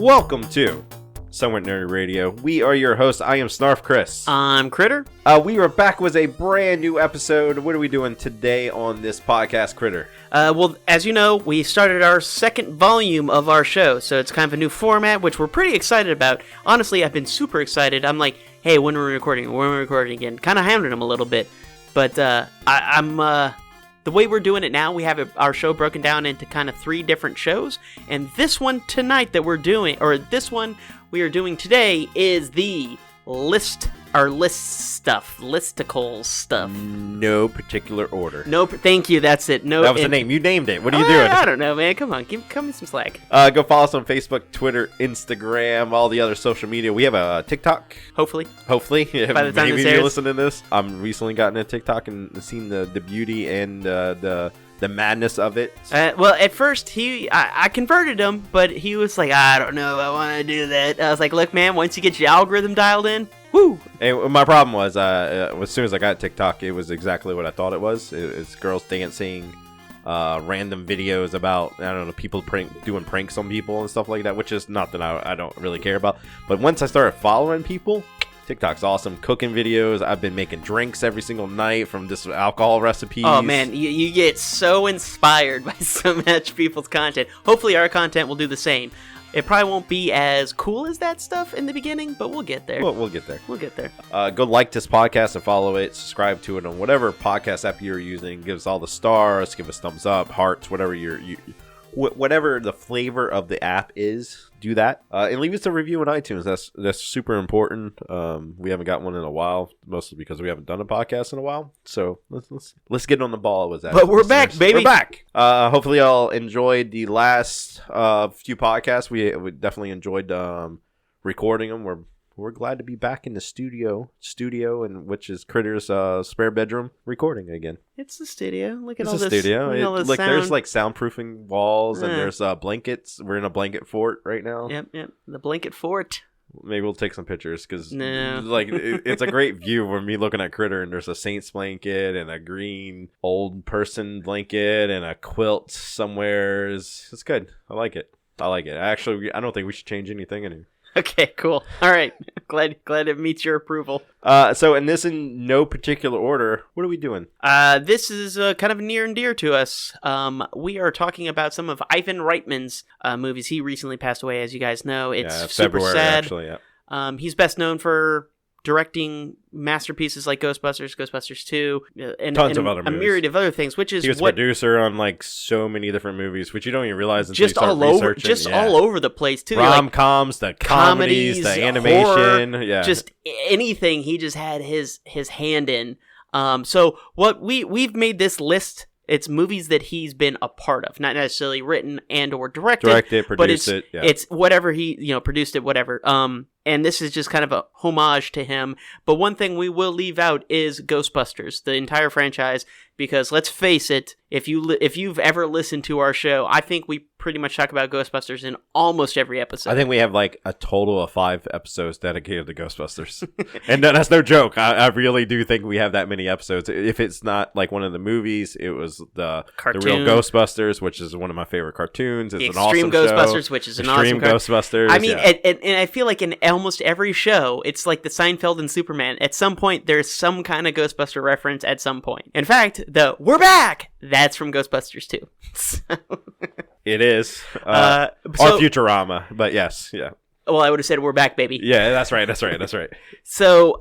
Welcome to SomewhatNerdy Radio. We are your hosts. I am Snarf Chris. I'm Critter. We are back with a brand new episode. What are we doing today on this podcast, Critter? Well, as you know, we started our second volume of our show, so it's kind of a new format, which we're pretty excited about. Honestly, I've been super excited. I'm like, hey, when are we recording? When are we recording again? Kind of hounding them a little bit. But I'm the way we're doing it now, we have our show broken down into kind of 3 different shows. And this one tonight that we're doing, or this one we are doing today, is the listicle stuff. No particular order. Thank you, that's it. That was the name. You named it. What are you doing? I don't know, man. Come on, cut me some slack. Go follow us on Facebook, Twitter, Instagram, all the other social media. We have a TikTok. Hopefully. By the time maybe this airs. you're listening to this. I'm recently gotten a TikTok and seen the beauty and the madness of it. Well, at first, I converted him, but he was like, I don't know, I want to do that. I was like, look, man, once you get your algorithm dialed in, woo! And my problem was, as soon as I got TikTok, it was exactly what I thought it was. It's girls dancing, random videos about, I don't know, people doing pranks on people and stuff like that, which is not that I don't really care about. But once I started following people, TikTok's awesome. Cooking videos. I've been making drinks every single night from just alcohol recipes. Oh, man, you get so inspired by so much people's content. Hopefully our content will do the same. It probably won't be as cool as that stuff in the beginning, but we'll get there. We'll get there. We'll get there. Go like this podcast and follow it. Subscribe to it on whatever podcast app you're using. Give us all the stars. Give us thumbs up, hearts, whatever whatever the flavor of the app is, do that. And leave us a review on iTunes. That's super important. We haven't got one in a while, mostly because we haven't done a podcast in a while. So let's get on the ball with that. But we're back, baby. We're back. Hopefully y'all enjoyed the last few podcasts. We definitely enjoyed recording them. We're glad to be back in the studio, and which is Critter's spare bedroom, recording again. It's the studio. Look at it's all the this. Studio. Look at There's like soundproofing walls, and there's blankets. We're in a blanket fort right now. Yep. The blanket fort. Maybe we'll take some pictures because No. it's a great view of me looking at Critter, and there's a Saints blanket and a green old person blanket and a quilt somewhere. It's good. I like it. Actually, I don't think we should change anything anymore. Okay, cool. All right. Glad it meets your approval. So in no particular order, what are we doing? This is kind of near and dear to us. We are talking about some of Ivan Reitman's movies. He recently passed away, as you guys know. It's super February, sad. Actually, yeah. He's best known for directing masterpieces like Ghostbusters 2, and Tons of other movies. A myriad of other things, which is he was producer on like so many different movies, which you don't even realize until just you start all over, researching. all over the place too. Rom-coms, the comedies, the animation, horror, just anything. He just had his hand in. So what we've made this list. It's movies that he's been a part of, not necessarily written and or directed, produced it. Yeah. It's whatever he produced it, whatever. And this is just kind of a homage to him. But one thing we will leave out is Ghostbusters, the entire franchise, because let's face it, if you've ever listened to our show, I think we pretty much talk about Ghostbusters in almost every episode. I think we have like a total of 5 episodes dedicated to Ghostbusters. And that's no joke. I really do think we have that many episodes. If it's not like one of the movies, it was the real Ghostbusters, which is one of my favorite cartoons. It's the an awesome Ghostbusters, show. which is an awesome Ghostbusters. I mean, and I feel like in almost every show, it's like the Seinfeld and Superman. At some point, there's some kind of Ghostbuster reference at some point. In fact, "We're back!" that's from Ghostbusters 2. So. It is. Or Futurama, but yes, yeah. Well, I would have said "We're back, baby." Yeah, that's right. So,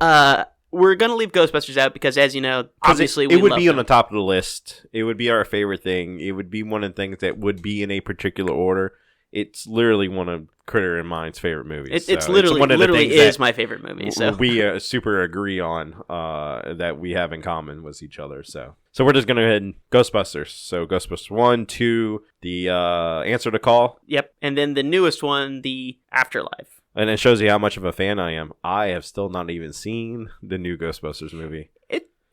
we're going to leave Ghostbusters out because, as you know, obviously it would be on the top of the list. It would be our favorite thing. It would be one of the things that would be in a particular order. It's literally one of Critter and mine's favorite movies. It's literally is my favorite movie. So we super agree on that we have in common with each other. So we're just gonna go ahead and Ghostbusters. So Ghostbusters 1, 2, the Answer the Call. Yep, and then the newest one, the Afterlife. And it shows you how much of a fan I am. I have still not even seen the new Ghostbusters movie.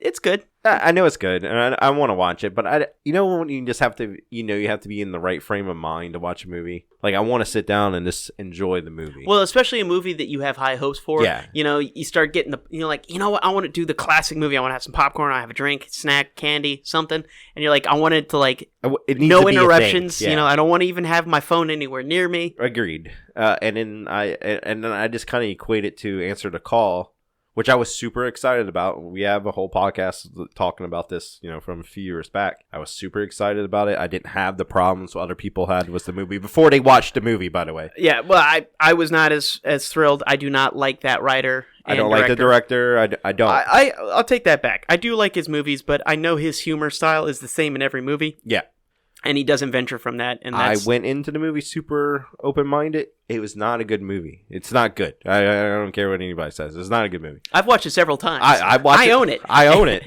it's good. I know it's good, and I want to watch it, but when you just have to, you have to be in the right frame of mind to watch a movie. Like, I want to sit down and just enjoy the movie. Well, especially a movie that you have high hopes for. Yeah. You start getting what? I want to do the classic movie. I want to have some popcorn. I have a drink, snack, candy, something. And you're like, I want it to, like, it needs no to be interruptions. A thing. Yeah. I don't want to even have my phone anywhere near me. Agreed. And then I just kind of equate it to Answer the Call, which I was super excited about. We have a whole podcast talking about this, from a few years back. I was super excited about it. I didn't have the problems other people had with the movie before they watched the movie, by the way. Yeah, well, I was not as thrilled. I do not like that writer. I don't like the director. I don't. I'll take that back. I do like his movies, but I know his humor style is the same in every movie. Yeah. And he doesn't venture from that. And I went into the movie super open-minded. It was not a good movie. It's not good. I don't care what anybody says. It's not a good movie. I've watched it several times. I own it. I own it.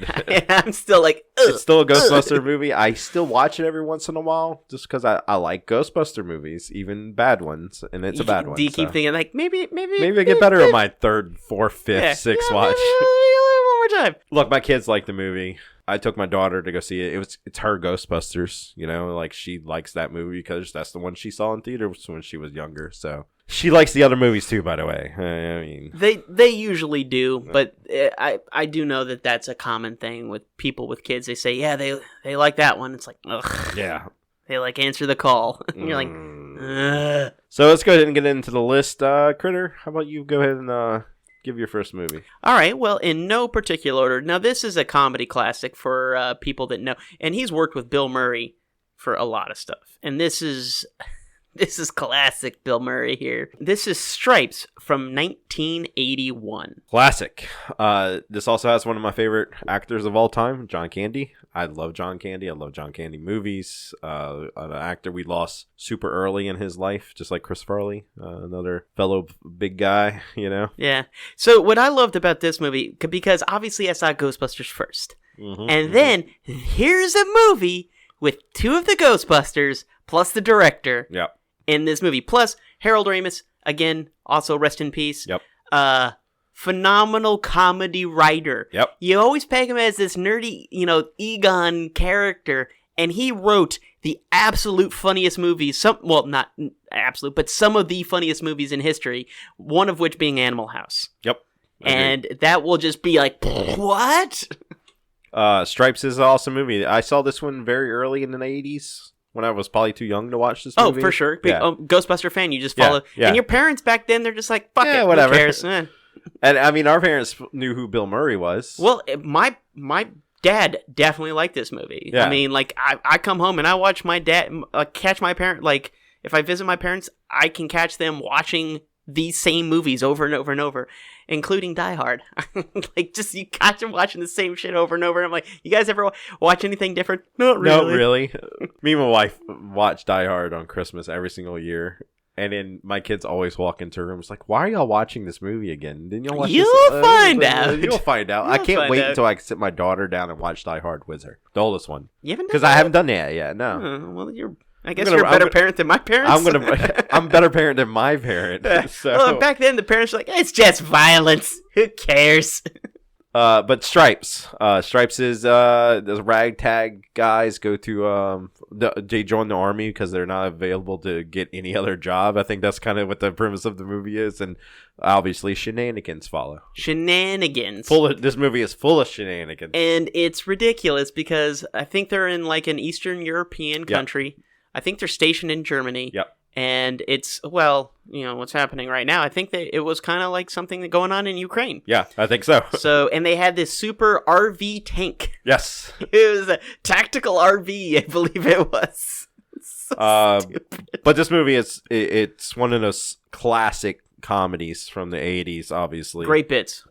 I'm still like, ugh, it's still a Ghostbuster movie. I still watch it every once in a while just because I like Ghostbuster movies, even bad ones, and it's a bad one. Do you keep thinking, like, maybe I get better on my third, fourth, fifth, sixth watch? One more time. Look, my kids like the movie. I took my daughter to go see it. It's her Ghostbusters, like she likes that movie because that's the one she saw in theaters when she was younger. So she likes the other movies too, by the way. I mean, they usually do, but I do know that that's a common thing with people with kids. They say, yeah, they like that one. It's like, ugh. Yeah. They like Answer the Call. And you're like, ugh. So let's go ahead and get into the list. Critter, how about you go ahead and give your first movie. All right. Well, in no particular order. Now, this is a comedy classic for people that know. And he's worked with Bill Murray for a lot of stuff. And this is classic Bill Murray here. This is Stripes from 1981. Classic. This also has one of my favorite actors of all time, John Candy. I love John Candy. I love John Candy movies. An actor we lost super early in his life, just like Chris Farley, another fellow big guy, Yeah. So what I loved about this movie, because obviously I saw Ghostbusters first. And then here's a movie with two of the Ghostbusters plus the director. Yep. In this movie. Plus, Harold Ramis, again, also rest in peace. Yep. Phenomenal comedy writer. Yep. You always peg him as this nerdy, Egon character, and he wrote the absolute funniest movies, not absolute, but some of the funniest movies in history, one of which being Animal House. Yep. And that will just be like, what? Stripes is an awesome movie. I saw this one very early in the 80s. When I was probably too young to watch this movie. Oh, for sure. Yeah. Ghostbuster fan, you just follow. Yeah. And your parents back then, they're just like, fuck it, whatever. Who cares? Eh. And I mean, our parents knew who Bill Murray was. Well, my dad definitely liked this movie. Yeah. I mean, like, I come home and I watch my dad, catch my parent, like, if I visit my parents, I can catch them watching these same movies over and over and over, including Die Hard. Like, just you catch them watching the same shit over and over. And I'm like, you guys ever watch anything different? Not really. Not really. Me and my wife watch Die Hard on Christmas every single year. And then my kids always walk into rooms like, why are y'all watching this movie again? Didn't y'all watch You'll this? find out. You'll find out. I can't wait until I can sit my daughter down and watch Die Hard with her. The oldest one. You haven't done Because I haven't done that yet, no. Well, I guess you're a better parent than my parents. I'm a better parent than my parent. So. Well, back then the parents were like, it's just violence. Who cares? But Stripes. Stripes is the ragtag guys go to they join the army because they're not available to get any other job. I think that's kind of what the premise of the movie is, and obviously shenanigans follow. Shenanigans. This movie is full of shenanigans, and it's ridiculous because I think they're in like an Eastern European country. Yep. I think they're stationed in Germany. Yep. And it's, what's happening right now. I think that it was kind of like something going on in Ukraine. Yeah, I think so. And they had this super RV tank. Yes. It was a tactical RV, I believe it was. So stupid. But this movie, it's one of those classic comedies from the 80s, obviously. Great bits.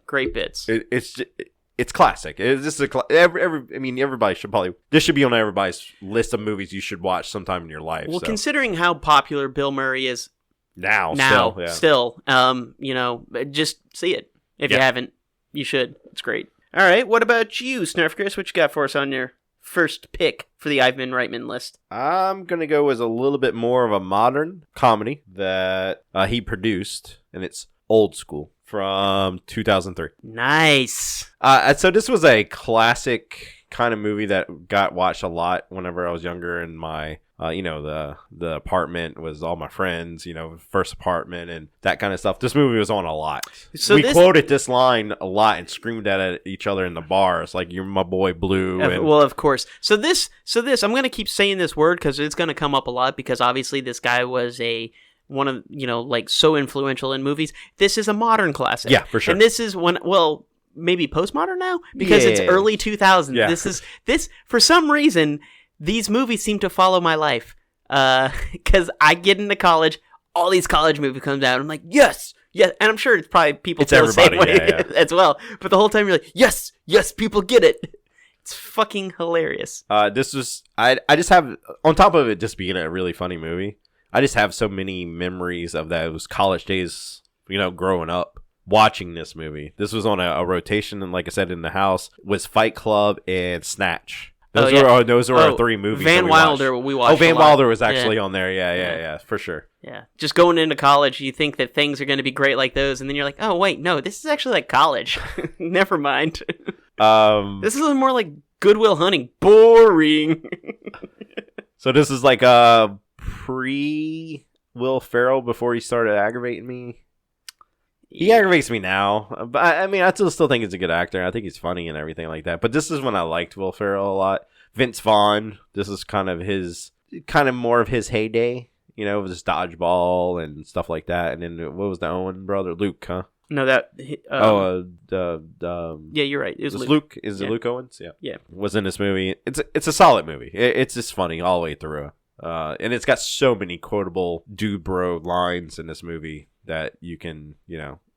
It's classic. It's just everybody should probably. This should be on everybody's list of movies you should watch sometime in your life. Well, considering how popular Bill Murray is now, still, just see it. If you haven't, you should. It's great. All right, what about you, Snurf Chris? What you got for us on your first pick for the Ivan Reitman list? I'm gonna go with a little bit more of a modern comedy that he produced, and it's Old School from 2003. Nice. So this was a classic kind of movie that got watched a lot whenever I was younger, and my the apartment was all my friends, first apartment and that kind of stuff. This movie was on a lot. So we quoted this line a lot and screamed at each other in the bars, like, "You're my boy Blue." Well, of course. So this, I'm going to keep saying this word because it's going to come up a lot, because obviously this guy was one of, so influential in movies. This is a modern classic. Yeah, for sure. And this is maybe postmodern now, because it's early 2000s. Yeah. This for some reason, these movies seem to follow my life. Because I get into college, all these college movies come out, I'm like, yes, and I'm sure it's probably people feel the same way as well. But the whole time you're like, yes, people get it. It's fucking hilarious. This was I just have, on top of it just being a really funny movie, I just have so many memories of those college days, growing up, watching this movie. This was on a rotation, and like I said, in the house was Fight Club and Snatch. Those were our three movies. Van Wilder, we watched. Van Wilder was actually on there. Yeah, for sure. Yeah, just going into college, you think that things are going to be great like those, and then you're like, oh wait, no, this is actually like college. Never mind. This is more like Good Will Hunting. Boring. So this is like pre Will Ferrell, before he started aggravating me. He aggravates me now, but I still think he's a good actor. I think he's funny and everything like that. But this is when I liked Will Ferrell a lot. Vince Vaughn, this is kind of more of his heyday, with his dodgeball and stuff like that. And then what was the Owen brother, Luke? Huh? No, that. Yeah, you're right. It was Luke. Is it Luke Owens? Yeah. Was in this movie. It's a solid movie. It's just funny all the way through. And it's got so many quotable dude bro lines in this movie that you can,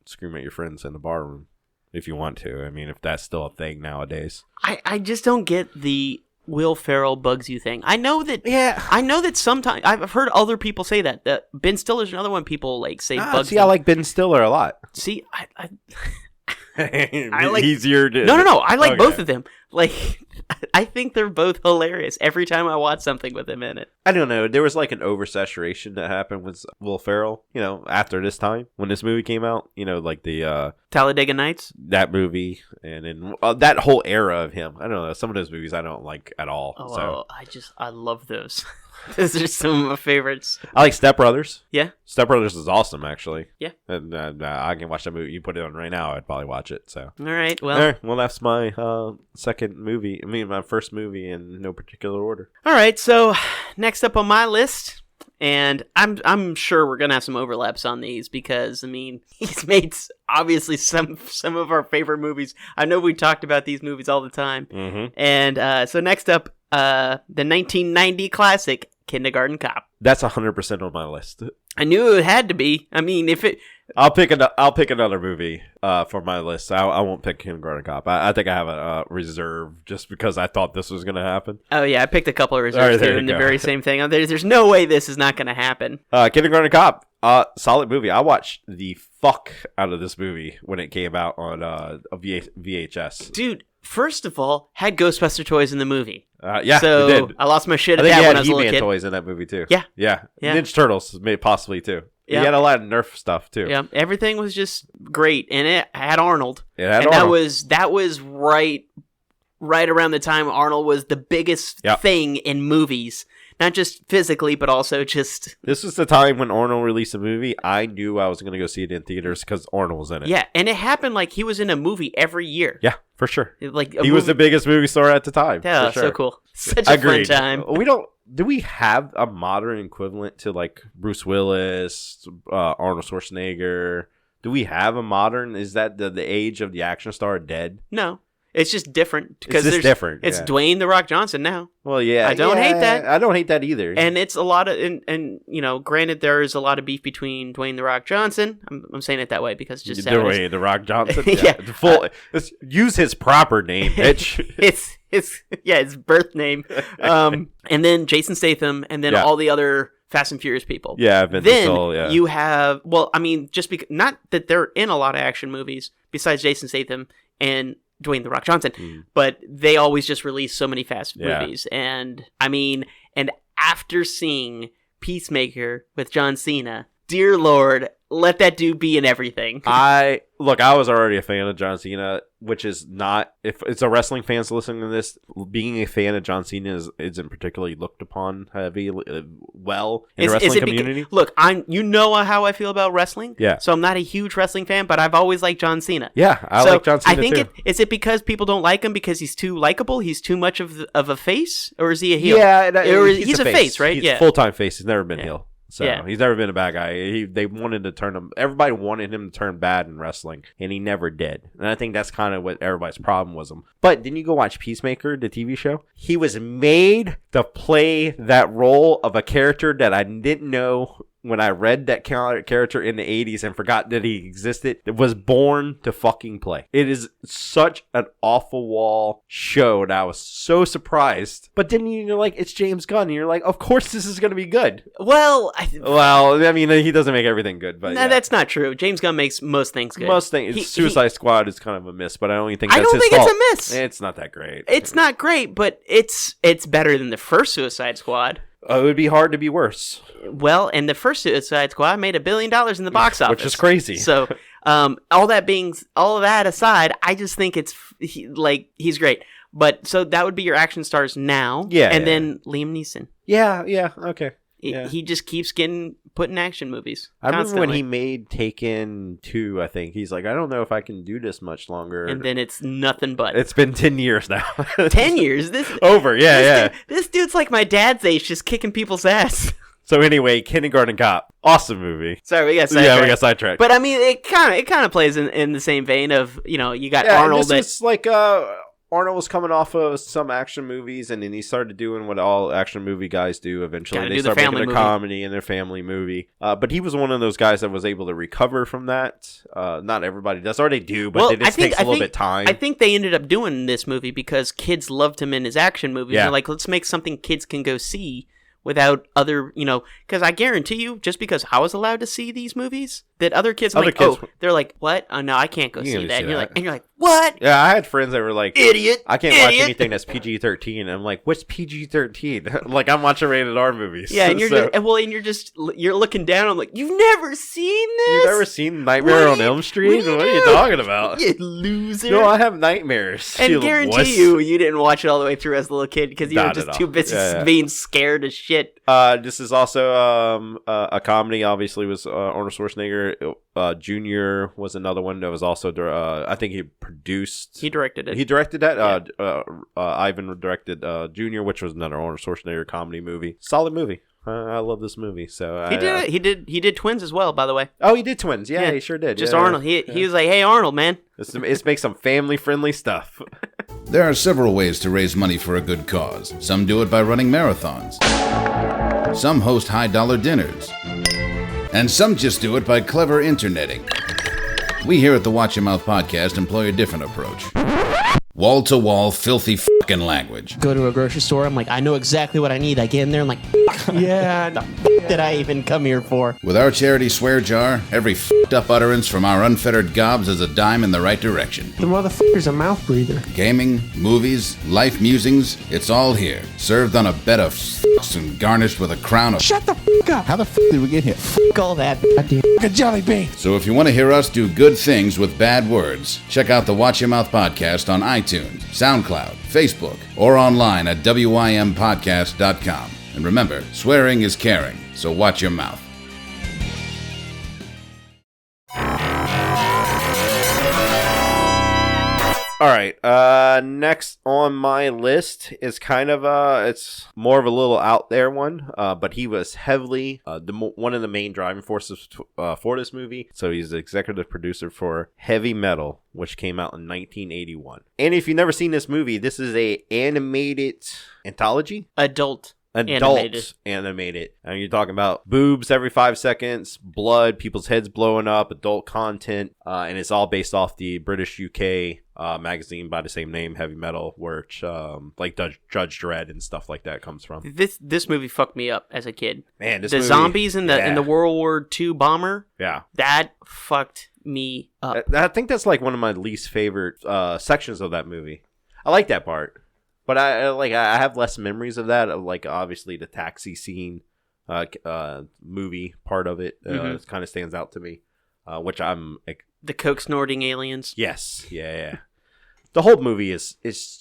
scream at your friends in the bar room if you want to. If that's still a thing nowadays. I just don't get the Will Ferrell bugs you thing. I know that sometimes I've heard other people say that Ben Stiller's another one people say bugs. I like Ben Stiller a lot. See, I like easier to... No. I like both of them. I think they're both hilarious every time I watch something with him in it. I don't know. There was an oversaturation that happened with Will Ferrell, after this time when this movie came out, the Talladega Nights, that movie, and then that whole era of him. I don't know. Some of those movies I don't like at all. I love those. Those are some of my favorites. I like Step Brothers. Yeah. Step Brothers is awesome, actually. Yeah. And I can watch that movie. You put it on right now, I'd probably watch it. So. All right. Well, that's my second movie. my first movie in no particular order. All right. So next up on my list, and I'm sure we're gonna have some overlaps on these because he's made obviously some of our favorite movies. I know we talked about these movies all the time. Mm-hmm. And so next up, the 1990 classic Kindergarten Cop. That's 100% on my list. I knew it had to be. If it, I'll pick another movie for my list. I won't pick Kindergarten Cop. I think I have a reserve just because I thought this was going to happen. Oh yeah, I picked a couple of reserves too, and the very same thing. There's no way this is not going to happen. Kindergarten Cop, solid movie. I watched the fuck out of this movie when it came out on a VHS. Dude, first of all, had Ghostbuster toys in the movie. Yeah, so it did. I lost my shit at that when I was a little kid. He had toys in that movie too. Yeah. Ninja Turtles possibly too. Yeah. He had a lot of Nerf stuff too. Yeah, everything was just great, and it had Arnold. Arnold. That was right around the time Arnold was the biggest thing in movies. Not just physically, but also just... This was the time when Arnold released a movie. I knew I was going to go see it in theaters because Arnold was in it. Yeah, and it happened like he was in a movie every year. Yeah, for sure. He was the biggest movie star at the time. Yeah, sure. So cool. Such a fun time. Do we have a modern equivalent to Bruce Willis, Arnold Schwarzenegger? Do we have a modern? Is that the age of the action star dead? No. It's just different because it's different. It's Dwayne "The Rock" Johnson now. Well, yeah, I don't hate that. I don't hate that either. And it's a lot of, and granted, there is a lot of beef between Dwayne "The Rock" Johnson. I'm saying it that way because it's just Dwayne "The Rock" Johnson. Yeah, let's use his proper name, bitch. it's his birth name. And then Jason Statham, and then all the other Fast and Furious people. Yeah, Vin Diesel, you have just because not that they're in a lot of action movies besides Jason Statham and Dwayne "The Rock" Johnson, but they always just release so many fast movies. And and after seeing Peacemaker with John Cena, dear Lord, let that dude be in everything. I was already a fan of John Cena, which is not, if it's a wrestling fans listening to this, being a fan of John Cena isn't particularly looked upon heavy well in the wrestling community. Look, you know how I feel about wrestling. Yeah. So I'm not a huge wrestling fan, but I've always liked John Cena. Yeah, I like John Cena I think too. Is it because people don't like him because he's too likable? He's too much of a face, or is he a heel? Yeah, he's a face, right? He's full-time face. He's never been heel. So Yeah. he's never been a bad guy. They wanted to turn him. Everybody wanted him to turn bad in wrestling, and he never did. And I think that's kind of what everybody's problem was him. But didn't you go watch Peacemaker, the TV show? He was made to play that role of a character that I didn't know when I read that character in the 80s and forgot that he existed. It was born to fucking play. It is such an awful wall show that I was so surprised. But then you're like, it's James Gunn. And you're like, of course this is going to be good. Well, I mean, he doesn't make everything good. But no, that's not true. James Gunn makes most things good. Most things. Suicide Squad is kind of a miss, but I don't think that's his fault. I don't think it's a miss. It's not that great. It's not great, but it's better than the first Suicide Squad. It would be hard to be worse. Well, and the first Suicide Squad made $1 billion in the box office, which is crazy. So, all of that aside, I just think he's great. But so that would be your action stars now, and then Liam Neeson. Yeah, okay. Yeah. He just keeps put in action movies. I remember when he made Taken 2, I think. He's like, I don't know if I can do this much longer. And then it's nothing but. It's been 10 years now. 10 years? This dude's like my dad's age, just kicking people's ass. So anyway, Kindergarten Cop. Awesome movie. Sorry, we got sidetracked. We got sidetracked. But I mean, it kind of plays in the same vein of, you got Arnold. This was like, Arnold was coming off of some action movies, and then he started doing what all action movie guys do eventually. They start making a comedy and their family movie. But he was one of those guys that was able to recover from that. Not everybody does, or they do, but it just takes a little bit of time. I think they ended up doing this movie because kids loved him in his action movies. Yeah. They're like, let's make something kids can go see without other, because I guarantee you, just because I was allowed to see these movies, that other kids, they're like, what? Oh, no, I can't go see that. And you're like, what? Yeah, I had friends that were like, idiot. I can't watch anything that's PG-13. And I'm like, what's PG-13? Like, I'm watching rated R movies. Yeah, and you're looking down. I'm like, you've never seen this? You've never seen Nightmare on Elm Street? What are you talking about? You loser. No, I have nightmares. And guarantee you didn't watch it all the way through as a little kid because you were just too busy being scared as shit. This is also a comedy. Obviously, was Arnold Schwarzenegger. Junior was another one that was also. I think he produced. He directed it. He directed that. Yeah. Ivan directed Junior, which was another Arnold Schwarzenegger comedy movie. Solid movie. I love this movie. So he did Twins as well, by the way. Oh, he did Twins. Yeah, he sure did. Just Arnold. He was like, hey, Arnold, man. Let's make some family friendly stuff. There are several ways to raise money for a good cause. Some do it by running marathons. Some host high-dollar dinners. And some just do it by clever interneting. We here at the Watch Your Mouth podcast employ a different approach. Wall-to-wall, filthy fucking language. Go to a grocery store, I'm like, I know exactly what I need. I get in there, I'm like, yeah, the did I even come here for? With our charity swear jar, every fucked up utterance from our unfettered gobs is a dime in the right direction. The motherfucker's a mouth breather. Gaming, movies, life musings, it's all here. Served on a bed of fucks and garnished with a crown of... Shut the fuck up! How the fuck did we get here? Fuck all that. Goddamn a jelly bean. So if you want to hear us do good things with bad words, check out the Watch Your Mouth podcast on iTunes, SoundCloud, Facebook, or online at wympodcast.com. And remember, swearing is caring, so watch your mouth. All right. Next on my list is kind of it's more of a little out there one. But he was heavily one of the main driving forces for this movie. So he's the executive producer for Heavy Metal, which came out in 1981. And if you've never seen this movie, this is a animated anthology. Adult animated. And you're talking about boobs every 5 seconds, blood, people's heads blowing up, adult content, and it's all based off the British UK magazine by the same name, Heavy Metal, which like Judge Dredd and stuff like that comes from. This movie fucked me up as a kid. Man, the zombies in the World War II bomber. Yeah, that fucked me up. I think that's like one of my least favorite sections of that movie. I like that part. But I have less memories of that. Like obviously the taxi scene, movie part of it. It kind of stands out to me, which I'm the coke snorting aliens. Yes, yeah. The whole movie is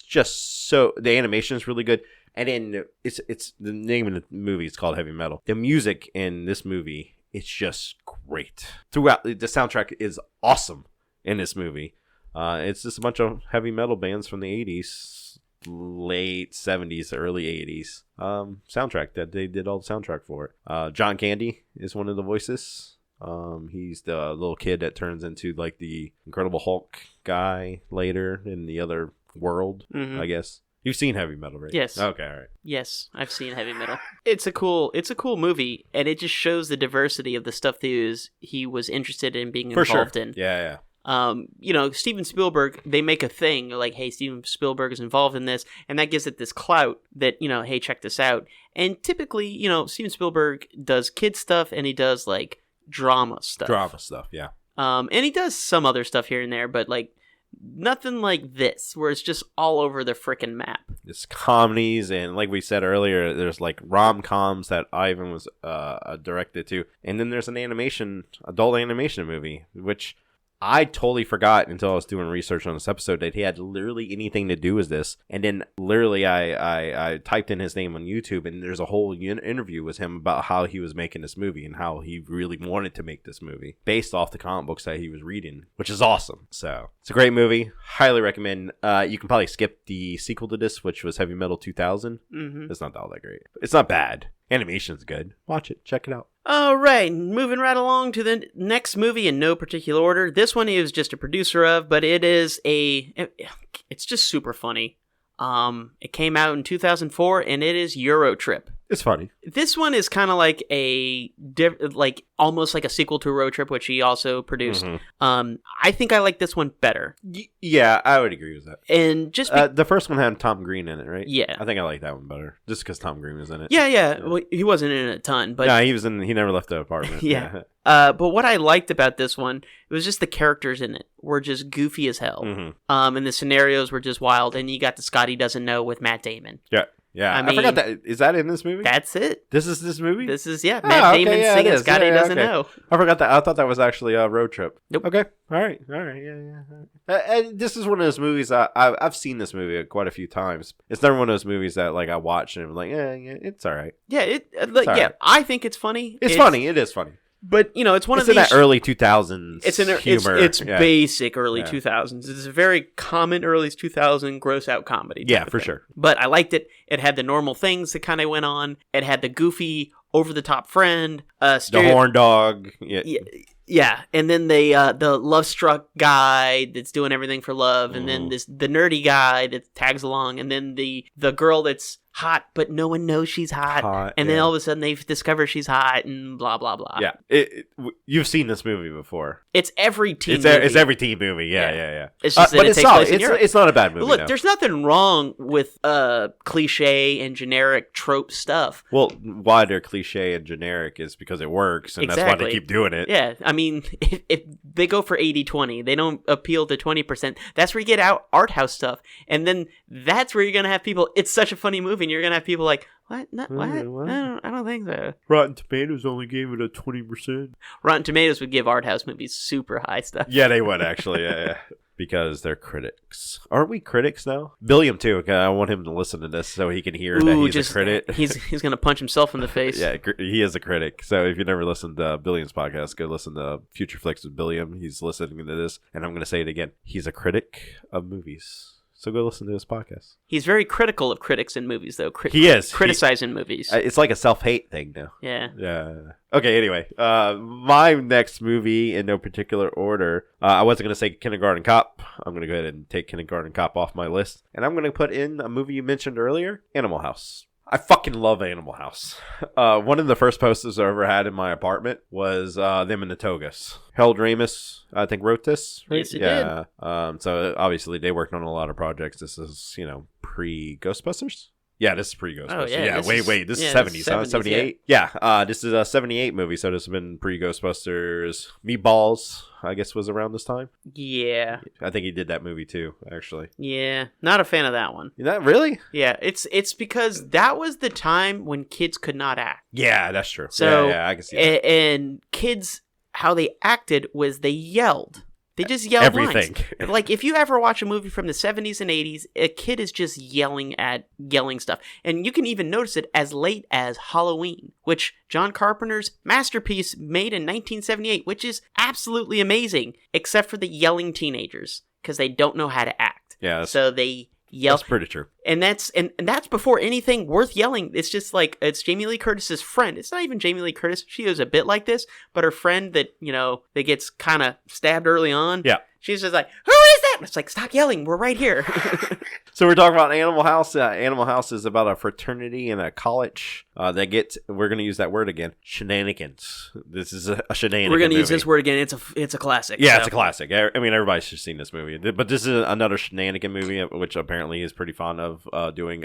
just so, the animation is really good, and then it's the name of the movie is called Heavy Metal. The music in this movie, it's just great throughout. The soundtrack is awesome in this movie. It's just a bunch of heavy metal bands from the 80s, late 70s, early 80s soundtrack that they did all the soundtrack for it. John Candy is one of the voices. He's the little kid that turns into like the Incredible Hulk guy later in the other world, I guess. You've seen Heavy Metal, right? Yes. Okay, all right. Yes, I've seen Heavy Metal. It's a cool movie, and it just shows the diversity of the stuff that he was interested in being involved in. Yeah. Steven Spielberg, they make a thing like, hey, Steven Spielberg is involved in this, and that gives it this clout that, hey, check this out. And typically, Steven Spielberg does kid stuff, and he does like drama stuff. Yeah. And he does some other stuff here and there, but like nothing like this, where it's just all over the frickin' map. It's comedies, and like we said earlier, there's like rom-coms that Ivan was directed to, and then there's an adult animation movie, which I totally forgot until I was doing research on this episode that he had literally anything to do with this. And then literally I typed in his name on YouTube, and there's a whole interview with him about how he was making this movie and how he really wanted to make this movie based off the comic books that he was reading, which is awesome. So it's a great movie. Highly recommend. You can probably skip the sequel to this, which was Heavy Metal 2000. It's not all that great. It's not bad. Animation's good. Watch it. Check it out. All right, moving right along to the next movie in no particular order. This one he was just a producer of, but it's just super funny. It came out in 2004, and it is Euro Trip. It's funny. This one is kind of like almost like a sequel to Road Trip, which he also produced. I think I like this one better. Yeah, I would agree with that. And just the first one had Tom Green in it, right? Yeah, I think I like that one better, just because Tom Green was in it. Yeah. Well, he wasn't in it a ton, but no, he was in. He never left the apartment. Yeah. But what I liked about this one, it was just the characters in it were just goofy as hell. And the scenarios were just wild. And you got the Scotty Doesn't Know with Matt Damon. Yeah, I mean, forgot that. Is that in this movie? That's it. This is this movie? This is, Matt Damon singing Scotty Doesn't Know. I forgot that. I thought that was actually a Road Trip. Nope. Okay. All right. Yeah. This is one of those movies, I've seen this movie quite a few times. It's never one of those movies that like I watch and I'm like, yeah, it's all right. Yeah, right. I think it's funny. It's funny. It is funny. But, it's one of these... It's in that early 2000s humor. It's basic early 2000s. It's a very common early 2000s gross-out comedy. Yeah, for sure. But I liked it. It had the normal things that kind of went on. It had the goofy, over-the-top friend. The horn dog. Yeah, and then the love-struck guy that's doing everything for love, and then the nerdy guy that tags along, and then the girl that's hot, but no one knows she's hot, and then all of a sudden they discover she's hot, and blah, blah, blah. Yeah, you've seen this movie before. It's every teen movie. It's every teen movie, yeah. It's just that it takes place in Europe. It's not a bad movie. Look, there's nothing wrong with cliche and generic trope stuff. Well, why they're cliche and generic is because it works, and that's why they keep doing it. Yeah, I mean, if they go for 80-20, they don't appeal to 20%. That's where you get out art house stuff, and then that's where you're gonna have people. It's such a funny movie, and you're gonna have people like, what? What? I don't think so. Rotten Tomatoes only gave it a 20%. Rotten Tomatoes would give art house movies super high stuff. Yeah, they would actually. Yeah. Because they're critics. Aren't we critics now? Billiam too. I want him to listen to this so he can hear that he's a critic. He's gonna punch himself in the face. Yeah, he is a critic. So if you never listened to Billiam's podcast, go listen to Future Flicks with Billiam. He's listening to this, and I'm gonna say it again. He's a critic of movies. So go listen to his podcast. He's very critical of critics in movies, though. He is. Criticizing movies. It's like a self-hate thing now. Yeah. Okay, anyway. My next movie, in no particular order, I wasn't going to say Kindergarten Cop. I'm going to go ahead and take Kindergarten Cop off my list. And I'm going to put in a movie you mentioned earlier, Animal House. I fucking love Animal House. One of the first posters I ever had in my apartment was them in the togas. Harold Ramis, I think, wrote this. Right? Yes, he did. So obviously they worked on a lot of projects. This is, pre-Ghostbusters. Yeah, this is pre-Ghostbusters. Oh, yeah, yeah, this wait. This is this 70s, is huh? 70s, 78? Yeah, this is a 78 movie, so this has been pre-Ghostbusters. Meatballs, I guess, was around this time. Yeah. I think he did that movie, too, actually. Yeah. Not a fan of that one. That really? Yeah, it's because that was the time when kids could not act. Yeah, that's true. So, yeah, I can see that. And kids, how they acted was they yelled. They just yelled Everything. lines. Like, if you ever watch a movie from the 70s and 80s, a kid is just yelling stuff. And you can even notice it as late as Halloween, which John Carpenter's masterpiece made in 1978, which is absolutely amazing, except for the yelling teenagers, because they don't know how to act. Yeah, so they yell. That's pretty true. And that's before anything worth yelling. It's just like, it's Jamie Lee Curtis's friend. It's not even Jamie Lee Curtis. She was a bit like this, but her friend that, that gets kind of stabbed early on. Yeah. She's just like, who is that? And it's like, stop yelling. We're right here. So we're talking about Animal House. Animal House is about a fraternity and a college that gets, we're going to use that word again, shenanigans. This is a shenanigan We're going to use movie. this word again. It's a classic. Yeah, so. it's a classic. I mean, everybody's just seen this movie. But this is another shenanigan movie, which apparently he's pretty fond of doing,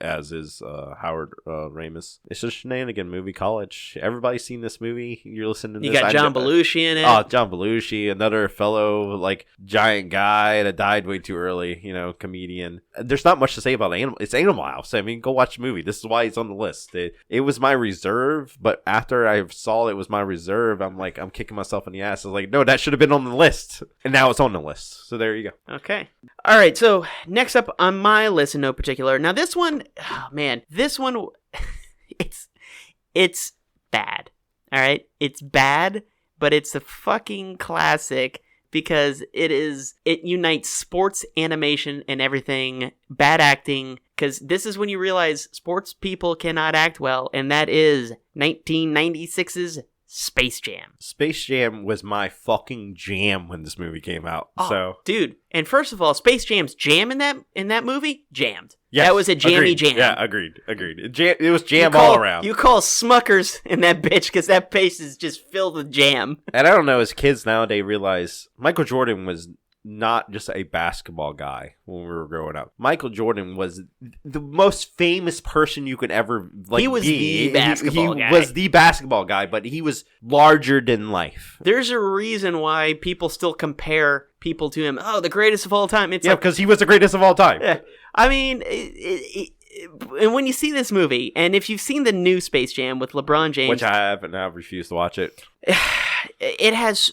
as is Howard Ramis. It's a shenanigan movie, college. Everybody's seen this movie. You're listening to You this. got John Belushi in it. Oh, John Belushi, another fellow, like, giant guy that died way too early, comedian. There's not much to say about Animal. It's Animal House. I mean, go watch the movie. This is why it's on the list. It was my reserve, but after I saw it was my reserve, I'm kicking myself in the ass. I was like, no, that should have been on the list. And now it's on the list. So there you go. Okay. All right. So next up on my list in no particular. Now this one, it's bad. All right. It's bad, but it's a fucking classic. Because it unites sports, animation, and everything, bad acting, because this is when you realize sports people cannot act well, and that is 1996's Space Jam. Space Jam was my fucking jam when this movie came out. Oh, so, dude, and first of all, Space Jam's jam in that movie, jammed. Yes, that was a jammy agreed. jam. Yeah, agreed. It was jam all around. You call Smuckers in that bitch because that place is just filled with jam. And I don't know, as kids nowadays realize Michael Jordan was not just a basketball guy when we were growing up. Michael Jordan was the most famous person you could ever he was be. The basketball guy. He was the basketball guy, but he was larger than life. There's a reason why people still compare people to him. Oh, the greatest of all time. It's because he was the greatest of all time. Yeah. I mean, and when you see this movie, and if you've seen the new Space Jam with LeBron James, which I have, and I've refused to watch it. It has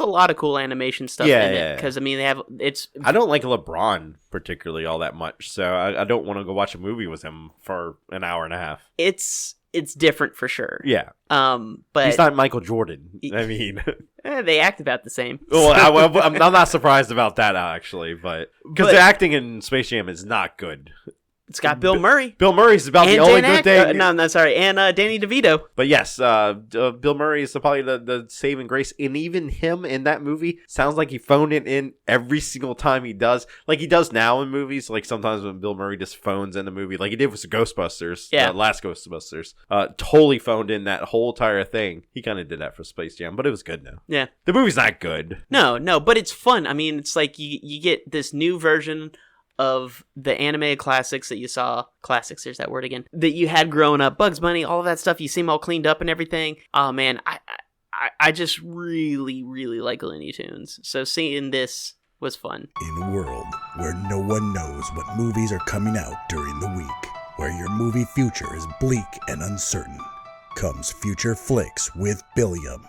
a lot of cool animation stuff in it. Because, I mean, I don't like LeBron particularly all that much, so I don't want to go watch a movie with him for an hour and a half. It's different for sure. Yeah. But he's not Michael Jordan. I mean, they act about the same. Well, I'm not surprised about that, actually, but because the acting in Space Jam is not good. It's got Bill Murray. Bill Murray's about the only good thing. No, sorry. And Danny DeVito. But yes, Bill Murray is probably the saving grace. And even him in that movie sounds like he phoned it in every single time he does. Like he does now in movies. Like sometimes when Bill Murray just phones in the movie. Like he did with Ghostbusters. Yeah. Last Ghostbusters. Totally phoned in that whole entire thing. He kind of did that for Space Jam. But it was good now. Yeah. The movie's not good. No. But it's fun. I mean, it's like you get this new version of the animated classics that you saw. Classics, there's that word again. That you had growing up. Bugs Bunny, all of that stuff. You see them all cleaned up and everything. Oh, man. I just really, really like Looney Tunes. So seeing this was fun. In a world where no one knows what movies are coming out during the week, where your movie future is bleak and uncertain, comes Future Flicks with Billiam.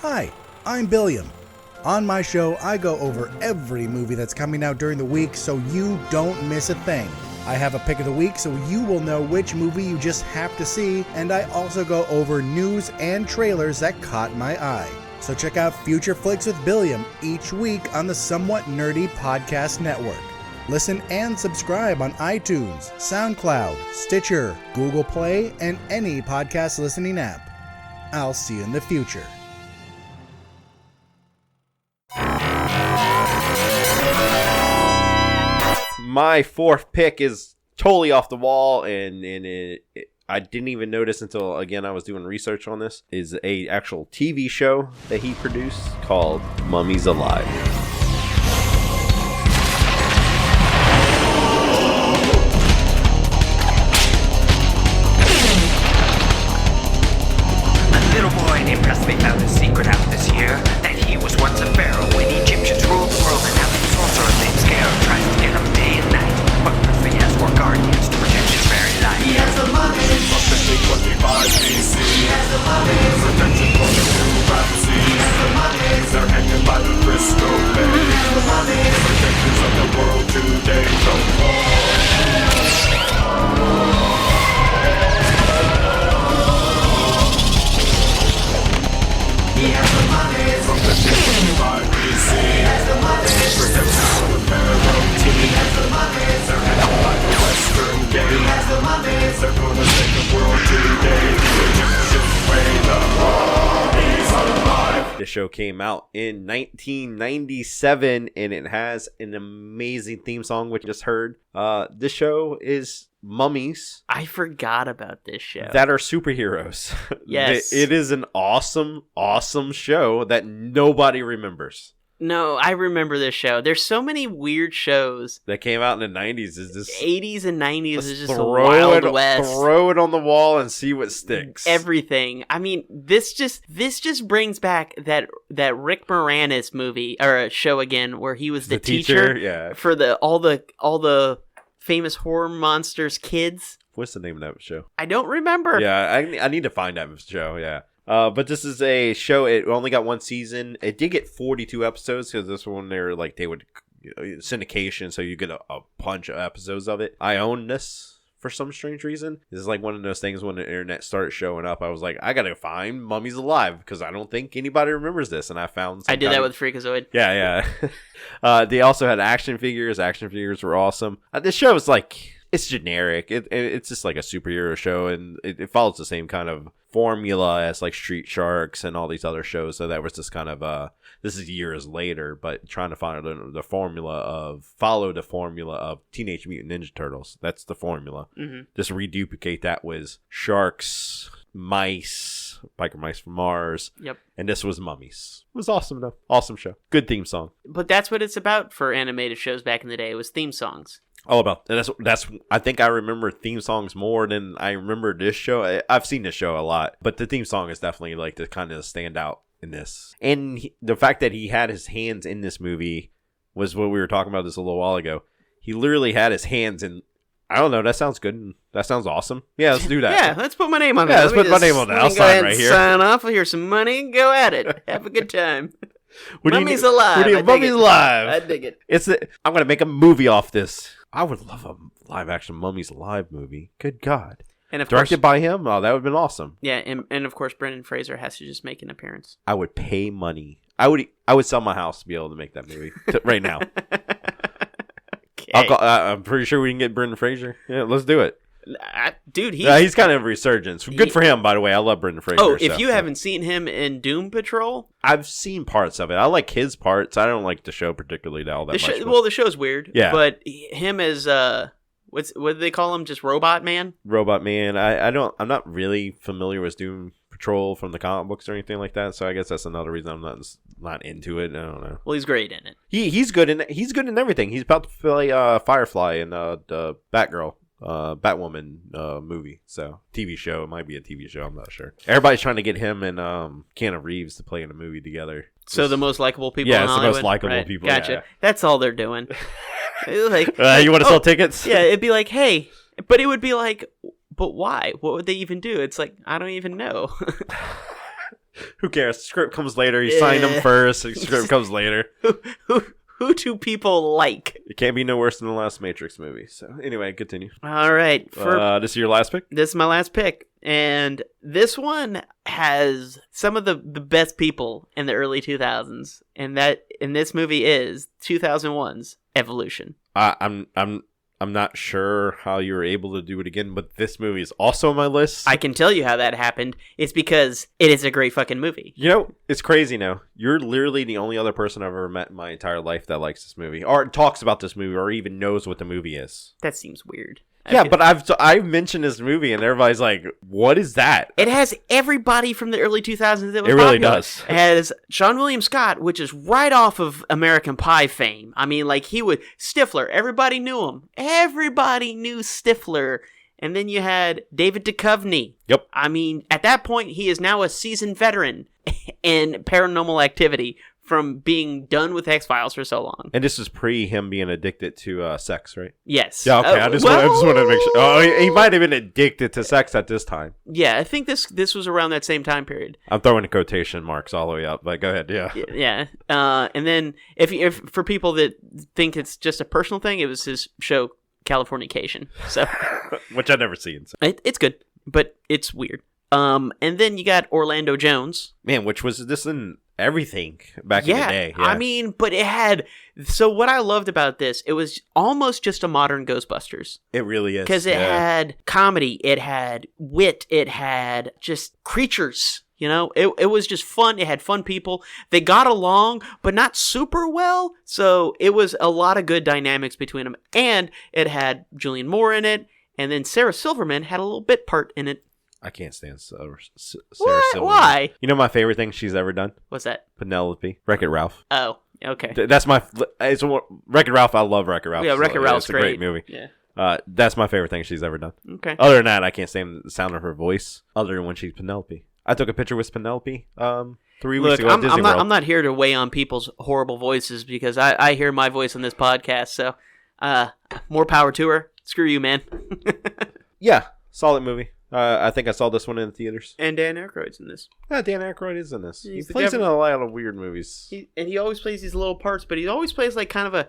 Hi, I'm Billiam. On my show, I go over every movie that's coming out during the week so you don't miss a thing. I have a pick of the week so you will know which movie you just have to see, and I also go over news and trailers that caught my eye. So check out Future Flicks with Billiam each week on the Somewhat Nerdy Podcast Network. Listen and subscribe on iTunes, SoundCloud, Stitcher, Google Play, and any podcast listening app. I'll see you in the future. My fourth pick is totally off the wall, and I didn't even notice until, again, I was doing research on this, is a actual TV show that he produced called Mummies Alive. show came out in 1997, and it has an amazing theme song, which you just heard. This show is mummies I forgot about this show. that are superheroes. Yes. It is an awesome, awesome show that nobody remembers. No, I remember this show. There's so many weird shows. That came out in the 90s. Is this 80s and 90s is just a throw Wild it, West. Throw it on the wall and see what sticks. Everything. I mean, this just brings back that Rick Moranis movie or a show again where he was the teacher yeah. for all the famous horror monsters kids. What's the name of that show? I don't remember. Yeah, I need to find that show. Yeah. But this is a show. It only got one season. It did get 42 episodes because this one they would syndication, so you get a bunch of episodes of it. I own this for some strange reason. This is like one of those things when the internet started showing up. I was like, I gotta find Mummies Alive because I don't think anybody remembers this, and I found. I did that with Freakazoid. Yeah. They also had action figures. Action figures were awesome. This show is like. It's generic. It's just like a superhero show, and it follows the same kind of formula as like Street Sharks and all these other shows. So that was just kind of this is years later, but trying to follow the formula of Teenage Mutant Ninja Turtles. That's the formula. Mm-hmm. Just reduplicate that with sharks, mice, biker mice from Mars. Yep. And this was mummies. It was awesome though. Awesome show. Good theme song. But that's what it's about for animated shows back in the day. It was theme songs. All about, and that's. I think I remember theme songs more than I remember this show. I've seen this show a lot, but the theme song is definitely like the kind of stand out in this. And the fact that he had his hands in this movie was what we were talking about this a little while ago. He literally had his hands in. I don't know. That sounds good. That sounds awesome. Yeah, let's do that. Yeah, let's put my name on that. Yeah, let's put my name on that. I'll sign right here. Sign off. Here's some money. Go at it. Have a good time. Mummy's alive. Mummy's alive. I dig it. I'm gonna make a movie off this. I would love a live-action Mummies Alive movie. Good God. And of Directed by him? Oh, that would have been awesome. Yeah, and of course, Brendan Fraser has to just make an appearance. I would pay money. I would sell my house to be able to make that movie right now. Okay. I'm pretty sure we can get Brendan Fraser. Yeah, let's do it. Dude, he's kind of a resurgence. Good for him, by the way. I love Brendan Fraser. Oh, if you haven't seen him in Doom Patrol, I've seen parts of it. I like his parts. I don't like the show particularly all that much. Well, the show's weird. Yeah, but him as what do they call him? Just Robot Man. Robot Man. I'm not really familiar with Doom Patrol from the comic books or anything like that. So I guess that's another reason I'm not into it. I don't know. Well, he's great in it. He's good in it. He's good in everything. He's about to play Firefly in the Batgirl. Batwoman movie, so TV show. It might be a TV show, I'm not sure. Everybody's trying to get him and Keanu Reeves to play in a movie together. So the most likable people in Hollywood? Yeah, it's the most likable people. Gotcha. Yeah. That's all they're doing. Like, you want to sell tickets? Yeah, it'd be like, hey, but it would be like, but why? What would they even do? It's like, I don't even know. Who cares? The script comes later. You signed them first. The script comes later. Who do people like? It can't be no worse than the last Matrix movie. So anyway, continue. All right. This is your last pick? This is my last pick. And this one has some of the best people in the early 2000s. And this movie is 2001's Evolution. I'm not sure how you were able to do it again, but this movie is also on my list. I can tell you how that happened. It's because it is a great fucking movie. You know, it's crazy now. You're literally the only other person I've ever met in my entire life that likes this movie, or talks about this movie, or even knows what the movie is. That seems weird. Yeah, but I've mentioned this movie, and everybody's like, what is that? It has everybody from the early 2000s that was It really popular. does. It has Sean William Scott, which is right off of American Pie fame. I mean, like, Stifler, everybody knew him. Everybody knew Stifler. And then you had David Duchovny. Yep. I mean, at that point, he is now a seasoned veteran in Paranormal Activity from being done with X-Files for so long. And this is pre him being addicted to sex, right? Yes. Yeah, okay. I just wanted to make sure. Oh, he might have been addicted to sex at this time. Yeah, I think this was around that same time period. I'm throwing the quotation marks all the way up, but go ahead, yeah. Yeah. And then if for people that think it's just a personal thing, it was his show Californication. So, which I've never seen. So. It's good, but it's weird. And then you got Orlando Jones. Man, which was this in everything back in the day. Yeah. I mean, but it had... So what I loved about this, it was almost just a modern Ghostbusters. It really is. Because it had comedy, it had wit, it had just creatures. You know, it was just fun. It had fun people. They got along, but not super well. So it was a lot of good dynamics between them. And it had Julianne Moore in it. And then Sarah Silverman had a little bit part in it. I can't stand Sarah What? Silverman. Why? You know my favorite thing she's ever done? What's that? Penelope. Wreck-It Ralph. Oh, okay. That's my... Wreck-It Ralph, I love Wreck-It Ralph. Yeah, Wreck-It Ralph's It's a great movie. Yeah. That's my favorite thing she's ever done. Okay. Other than that, I can't stand the sound of her voice. Other than when she's Penelope. I took a picture with Penelope 3 weeks ago at Disney World. I'm not here to weigh on people's horrible voices because I hear my voice on this podcast. So more power to her. Screw you, man. Yeah, solid movie. I think I saw this one in the theaters. And Dan Aykroyd's in this. Yeah, Dan Aykroyd is in this. He He's the plays in devil. a lot of weird movies. He always plays these little parts, but he always plays like kind of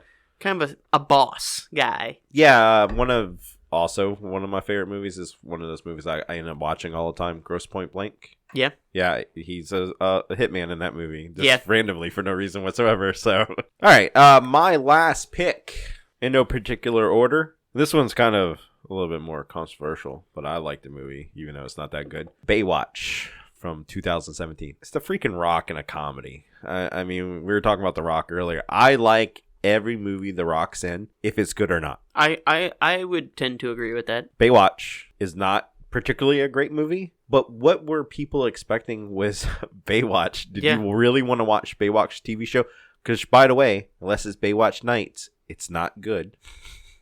a boss guy. Yeah, one of my favorite movies is one of those movies I end up watching all the time, Grosse Point Blank. Yeah. Yeah, he's a hitman in that movie. Just Yeah. randomly for no reason whatsoever. So, all right, my last pick in no particular order. This one's kind of a little bit more controversial, but I like the movie, even though it's not that good. Baywatch from 2017. It's the freaking Rock in a comedy. I mean, we were talking about The Rock earlier. I like every movie The Rock's in, if it's good or not. I would tend to agree with that. Baywatch is not particularly a great movie, but what were people expecting was Baywatch? Did you really want to watch Baywatch TV show? Because, by the way, unless it's Baywatch Nights, it's not good.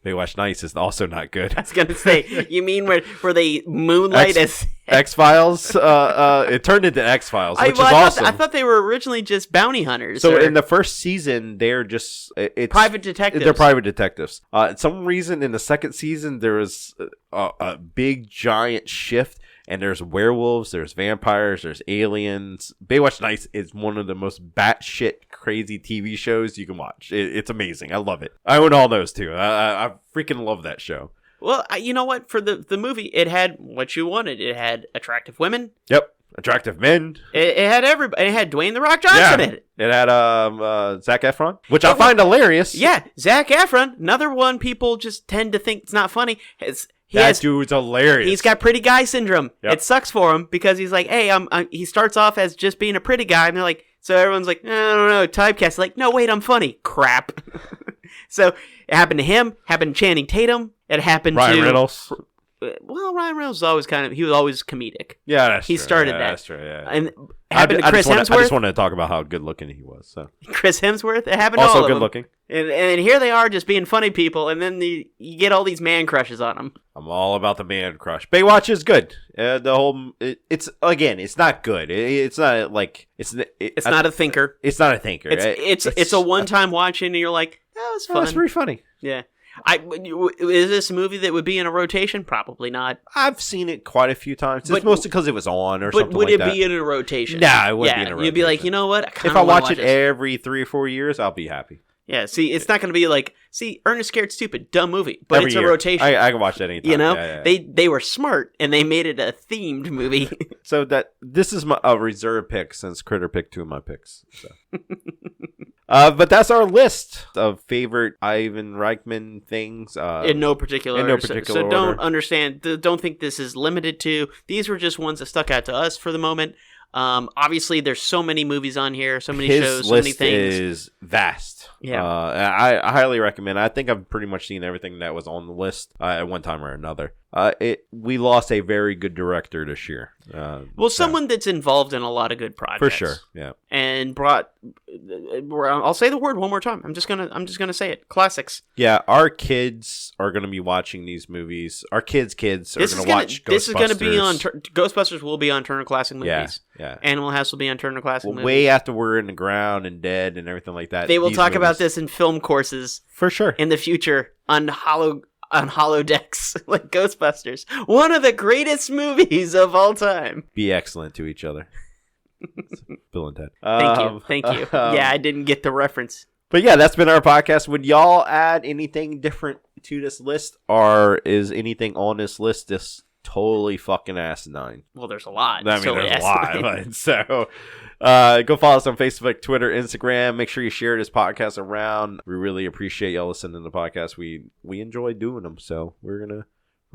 Baywatch Nights is also not good. I was going to say, you mean where they moonlight as... X-Files? It turned into X-Files, which is awesome. I thought they were originally just bounty hunters. So in the first season, they're just... private detectives. They're private detectives. Some reason in the second season, there was a big, giant shift, and there's werewolves, there's vampires, there's aliens. Baywatch Nights is one of the most batshit crazy TV shows you can watch. It's amazing. I love it. I own all those, too. I freaking love that show. Well, you know what? For the movie, it had what you wanted. It had attractive women. Yep. Attractive men. It had everybody. It had Dwayne The Rock Johnson in it. It had Zac Efron, which I find hilarious. Yeah, Zac Efron, another one people just tend to think it's not funny. Dude's hilarious. He's got pretty guy syndrome. Yep. It sucks for him because he's like, hey, he starts off as just being a pretty guy, and they're like, so everyone's like, I don't know, typecast. Like, no, wait, I'm funny. Crap. So it happened to him. Happened to Channing Tatum. It happened Ryan to Reynolds. Well, Ryan Reynolds was always he was always comedic. Yeah, that's he true. started that. That's true. Yeah. And happened to Chris Hemsworth. I just wanted to talk about how good looking he was. So Chris Hemsworth. It happened also to all good of them. looking. And here they are just being funny people, and then you get all these man crushes on them. I'm all about the man crush. Baywatch is good. It's not good. It's not like it's not a thinker. It's not a thinker. It's a one-time watching, and you're like, that was fun. That's pretty funny. Yeah. Is this a movie that would be in a rotation? Probably not. I've seen it quite a few times. It's mostly because it was on or something like that. But would it be in a rotation? Nah, it wouldn't be in a rotation. You'd be like, you know what? If I watch it every 3 or 4 years, I'll be happy. Yeah, see, it's not going to be like, Ernest Scared Stupid, dumb movie, but every it's year. a rotation. I can watch that anytime. You know, yeah. They were smart, and they made it a themed movie. So this is a reserve pick since Critter picked 2 of my picks. So. But that's our list of favorite Ivan Reitman things. In no particular order. So don't think this is limited to. These were just ones that stuck out to us for the moment. Obviously, there's so many movies on here, so many shows, so many things. His list is vast. Yeah. I highly recommend. I think I've pretty much seen everything that was on the list at one time or another. We lost a very good director this year. Someone that's involved in a lot of good projects. For sure, yeah. And brought, I'll say the word one more time. I'm just gonna say it. Classics. Yeah, our kids are gonna be watching these movies. Our kids are gonna watch Ghostbusters. This is gonna be on Ghostbusters. Will be on Turner Classic Movies. Yeah. Animal House will be on Turner Classic Movies. Way after we're in the ground and dead and everything like that. They will talk about this in film courses for sure in the future on holodecks like Ghostbusters, one of the greatest movies of all time. Be excellent to each other. Bill and Ted. Thank you. Yeah, I didn't get the reference. But yeah, that's been our podcast. Would y'all add anything different to this list, or is anything on this list just totally fucking asinine? Well, there's a lot. There's a lot. So Go follow us on Facebook, Twitter, Instagram. Make sure you share this podcast around. We really appreciate y'all listening to the podcast. We enjoy doing them, so we're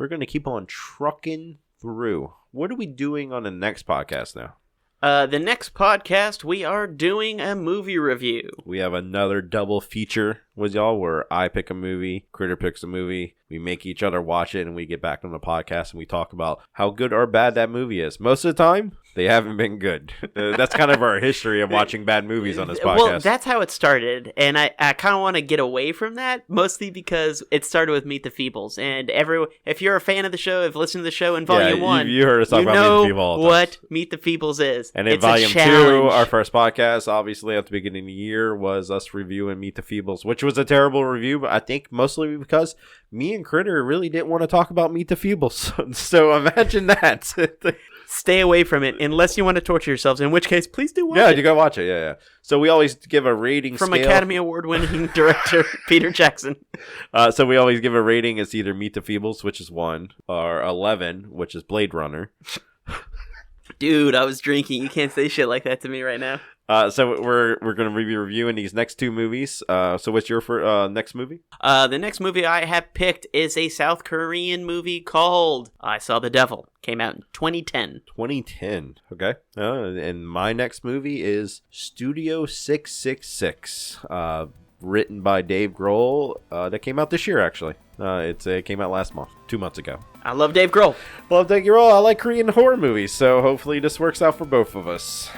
gonna keep on trucking through. What are we doing on the next podcast now? The next podcast, we are doing a movie review. We have another double feature with y'all where I pick a movie, Critter picks a movie, we make each other watch it, and we get back on the podcast and we talk about how good or bad that movie is. Most of the time, they haven't been good. That's kind of our history of watching bad movies on this podcast. Well, that's how it started, and I kind of want to get away from that, mostly because it started with Meet the Feebles, and if you're a fan of the show, if you listened to the show in Volume 1, you heard us talk about Meet the Feebles all the time. what Meet the Feebles is. And in Volume 2, our first podcast, obviously at the beginning of the year, was us reviewing Meet the Feebles, which was a terrible review, but I think mostly because me and Critter really didn't want to talk about Meet the Feebles. So imagine that. Stay away from it unless you want to torture yourselves, in which case, please do watch it. Yeah, you go watch it. Yeah. So we always give a rating from scale. Academy Award-winning director Peter Jackson. So we always give a rating. It's either Meet the Feebles, which is 1, or 11, which is Blade Runner. Dude, I was drinking. You can't say shit like that to me right now. So we're going to be reviewing these next 2 movies. So what's your next movie? The next movie I have picked is a South Korean movie called I Saw the Devil. Came out in 2010. 2010. Okay. And my next movie is Studio 666. Written by Dave Grohl. That came out this year, actually. It came out last month, 2 months ago. I love Dave Grohl. Love Dave Grohl. I like Korean horror movies, so hopefully this works out for both of us.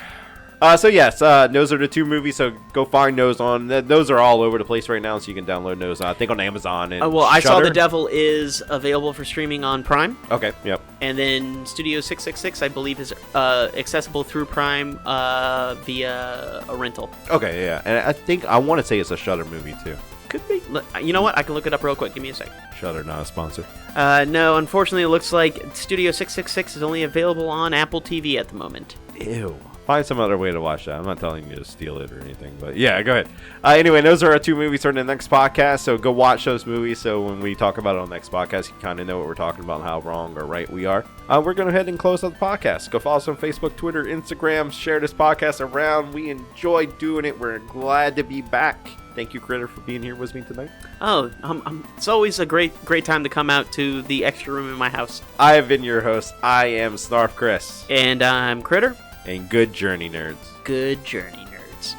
So yes, those are the 2 movies, so go find those on. Those are all over the place right now, so you can download those, I think, on Amazon and well, I Saw Shudder. the Devil is available for streaming on Prime. Okay, yep. And then Studio 666, I believe, is accessible through Prime via a rental. Okay, yeah. And I want to say it's a Shudder movie, too. Could be. You know what? I can look it up real quick. Give me a sec. Shudder, not a sponsor. No, unfortunately, it looks like Studio 666 is only available on Apple TV at the moment. Ew. Find some other way to watch that. I'm not telling you to steal it or anything, but yeah, go ahead. Anyway, those are our 2 movies for the next podcast, so go watch those movies so when we talk about it on the next podcast, you kind of know what we're talking about and how wrong or right we are. We're going to go ahead and close out the podcast. Go follow us on Facebook, Twitter, Instagram. Share this podcast around. We enjoy doing it. We're glad to be back. Thank you, Critter, for being here with me tonight. Oh, it's always a great time to come out to the extra room in my house. I have been your host. I am Snarf Chris. And I'm Critter. And good journey, nerds. Good journey, nerds.